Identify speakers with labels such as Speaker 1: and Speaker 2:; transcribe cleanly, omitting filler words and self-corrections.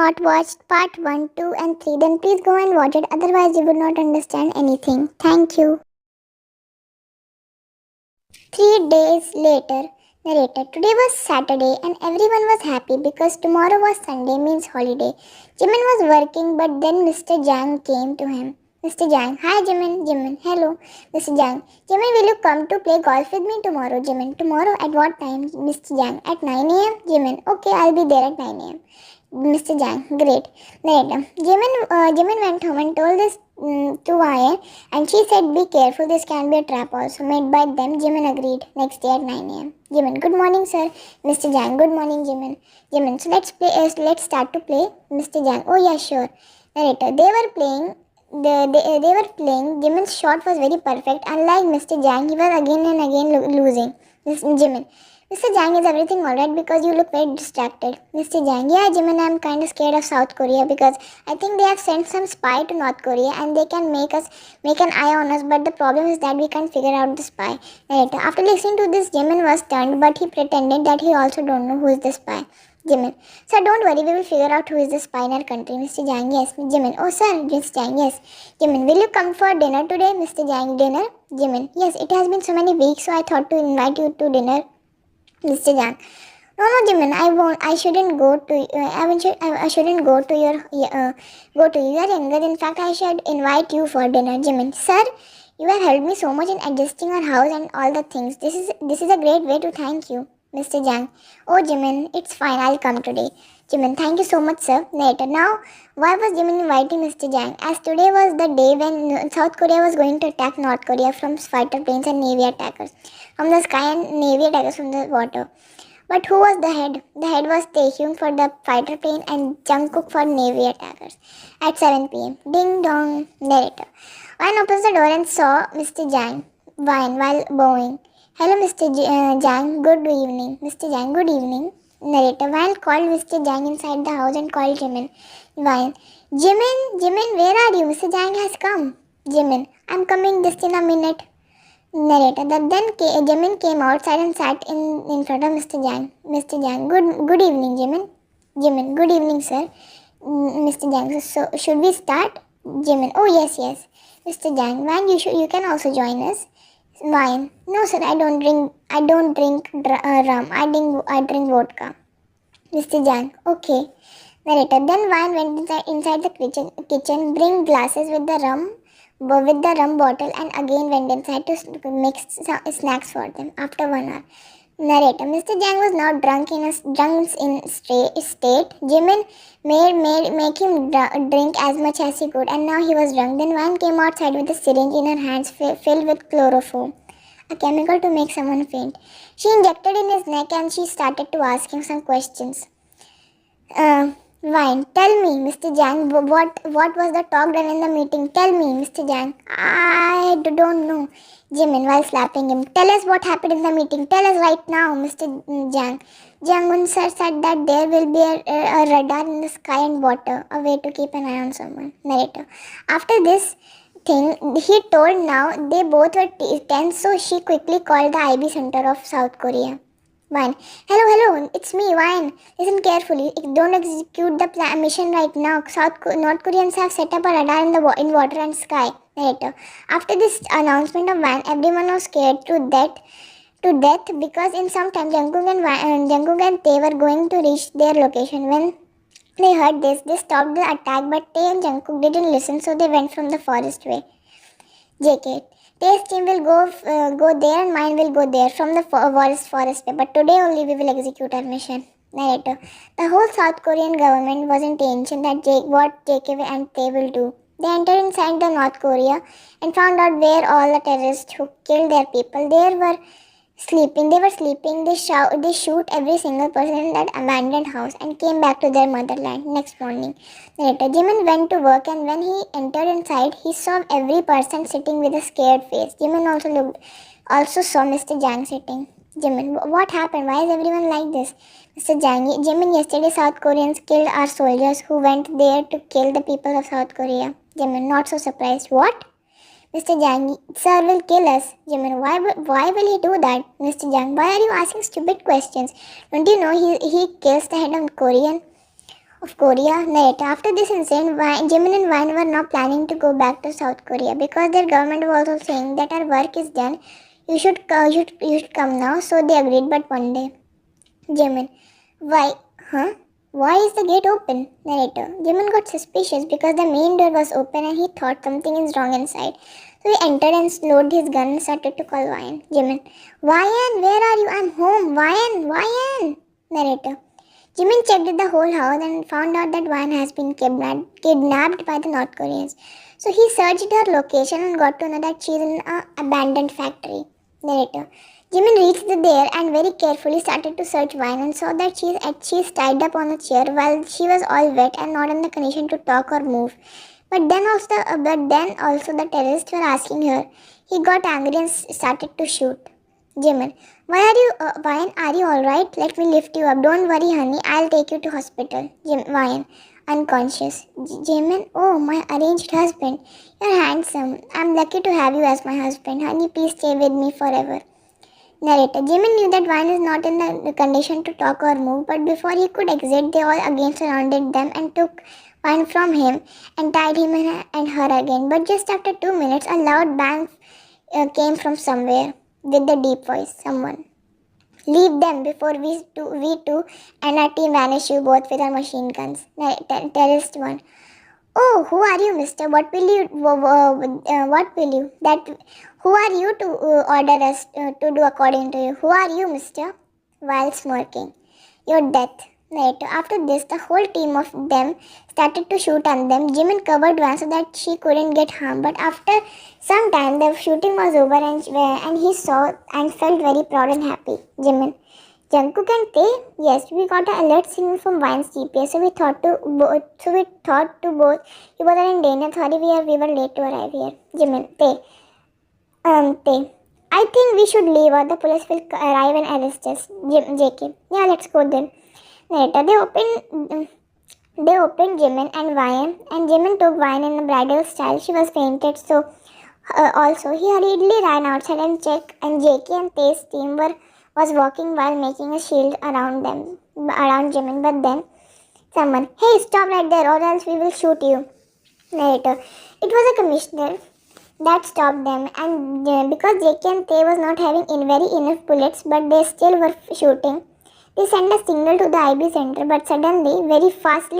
Speaker 1: not watched part 1, 2, and 3, then please go and watch it. Otherwise, you would not understand anything. Thank you. 3 days later, narrator. Today was Saturday and everyone was happy because tomorrow was Sunday, means holiday. Jimin was working, but then Mr. Jang came to him. Mr. Jang, hi Jimin. Jimin, hello. Mr. Jang, Jimin, will you come to play golf with me tomorrow? Jimin, tomorrow at what time? Mr. Jang, at 9 a.m. Jimin, okay, I'll be there at 9 a.m. Mr. Jang, great. Later, Jimin went home and told this to Ryan, and she said, "Be careful. This can be a trap also made by them." Jimin agreed. Next day at 9 a.m. Jimin, good morning, sir. Mr. Jang, good morning, Jimin. Jimin, so let's play. Let's start to play. Mr. Jang, oh yeah, sure. Narrator, they were playing. They were playing. Jimin's shot was very perfect. Unlike Mr. Jang, he was again and again losing. Jimin, Mr. Jang, is everything alright? Because you look very distracted. Mr. Jang, yeah, Jimin, I'm kind of scared of South Korea because I think they have sent some spy to North Korea and they can make an eye on us. But the problem is that we can't figure out the spy. Narrator, after listening to this, Jimin was stunned, but he pretended that he also don't know who is the spy. Jimin, sir, don't worry, we will figure out who is the spy in our country. Mr. Jang, yes. Jimin, oh sir. Mr. Jang, yes. Jimin, will you come for dinner today? Mr. Jang, dinner? Jimin, yes, it has been so many weeks, so I thought to invite you to dinner. Mr. Jang, no, Jimin, I won't. I shouldn't go to. I shouldn't go to your. Go to you. You are younger. In fact, I should invite you for dinner, Jimin. Sir, you have helped me so much in adjusting our house and all the things. This is a great way to thank you, Mr. Jang. Oh, Jimin, it's fine. I'll come today. Jimin, thank you so much, sir. Later. Now, why was Jimin inviting Mr. Jang? As today was the day when South Korea was going to attack North Korea from fighter planes and navy attackers from the sky and navy attackers from the water. But who was the head? The head was Taehyung for the fighter plane and Jungkook for navy attackers. At 7 p.m. Ding dong. Narrator. Ryan opens the door and saw Mr. Jang while bowing. Hello, Mr. Jang. Good evening. Mr. Jang, good evening. Narrator. Ryan called Mr. Jang inside the house and called Jimin. Ryan. Jimin, where are you? Mr. Jang has come. Jimin. I'm coming just in a minute. Narrator. Then Jimin came outside and sat in front of Mr. Jang. Mr. Jang, good evening, Jimin. Jimin, good evening, sir. Mr. Jang, so should we start? Jimin, oh yes. Mr. Jang, Van, you can also join us. Wine, no sir, I don't drink rum. I drink vodka. Mr. Jang, okay. Narrator. Then Wine went inside the kitchen, bring glasses with the rum bottle, and again went inside to mix snacks for them. After 1 hour. Narrator. Mr. Jang was now drunk in state. Jimin make him drink as much as he could, and now he was drunk. Then Van came outside with a syringe in her hands filled with chloroform, a chemical to make someone faint. She injected in his neck and she started to ask him some questions. Vine, tell me, Mr. Jang, what was the talk done in the meeting? Tell me, Mr. Jang. I don't know. Jimin, while slapping him. Tell us what happened in the meeting. Tell us right now, Mr. Jang. Jang-un sir said that there will be a radar in the sky and water, a way to keep an eye on someone. Narrator. After this thing, he told now they both were tense, so she quickly called the IB Center of South Korea. Vine. Hello, it's me, Vine. Listen carefully. Don't execute the mission right now. North Koreans have set up a radar in water and sky. Narrator. After this announcement of Vine, everyone was scared to death because in some time Jungkook and Tae were going to reach their location. When they heard this, they stopped the attack, but Tae and Jungkook didn't listen, so they went from the forest way. JK. Tae's team will go there and mine will go there from the forest way. But today only we will execute our mission. Narrator. The whole South Korean government was in tension that what JK and Tae will do. They entered inside the North Korea and found out where all the terrorists who killed their people were sleeping. They shoot every single person in that abandoned house and came back to their motherland next morning. Later, Jimin went to work, and when he entered inside, he saw every person sitting with a scared face. Jimin also saw Mr. Jang sitting. Jimin, what happened? Why is everyone like this? Mr. Jang, Jimin, yesterday South Koreans killed our soldiers who went there to kill the people of South Korea. Jimin, not so surprised. What? Mr. Jang, sir will kill us. Jimin, why will he do that? Mr. Jang, why are you asking stupid questions? Don't you know he kills the head of Korean? of Korea. Narrator. After this incident, Jimin and Wine were now planning to go back to South Korea because their government was also saying that our work is done. You should come now. So they agreed. But one day, Jimin, why? Huh? Why is the gate open? Narrator. Jimin got suspicious because the main door was open and he thought something is wrong inside. So he entered and loaded his gun and started to call Wyan. Jimin. Wyan, where are you? I'm home. Wyan, Wyan. Narrator. Jimin checked the whole house and found out that Wyan has been kidnapped by the North Koreans. So he searched her location and got to know that she is in an abandoned factory. Narrator. Jimin reached there and very carefully started to search Wyan and saw that she is tied up on a chair while she was all wet and not in the condition to talk or move. But then also the terrorists were asking her. He got angry and started to shoot. Jimin, Wyan, are you alright? Let me lift you up. Don't worry, honey. I'll take you to hospital. Wyan, unconscious. Jimin, oh, my arranged husband. You're handsome. I'm lucky to have you as my husband. Honey, please stay with me forever. Narrator. Jimin knew that Wyan is not in the condition to talk or move, but before he could exit, they all again surrounded them and took Wyan from him and tied him and her again. But just after 2 minutes, a loud bang came from somewhere with the deep voice. Someone. Leave them before we two and our team vanish you both with our machine guns. Terrorist 1. Oh, who are you, mister? What will you? Who are you to order us to do according to you? Who are you, mister? While smirking. Your death. Narrator. After this, the whole team of them started to shoot on them. Jimin covered Van so that she couldn't get harmed. But after some time, the shooting was over and he saw and felt very proud and happy. Jimin. Jungkook and Tae, yes, we got an alert signal from Vine's GPS, so we thought to both you were in danger. Sorry, we were late to arrive here. Jimin, Tae, I think we should leave or the police will arrive and arrest us. JK, yeah, let's go then. Later, they opened Jimin and Vine, and Jimin took Vine in a bridal style. She was fainted, so also he hurriedly ran outside and checked, and JK and Tae's team was walking while making a shield around Jimin. But then someone, hey, stop right there or else we will shoot you. Narrator. It was a commissioner that stopped them, and because JK and Tae was not having enough bullets, but they still were shooting. They sent a signal to the IB center, but suddenly, very fastly,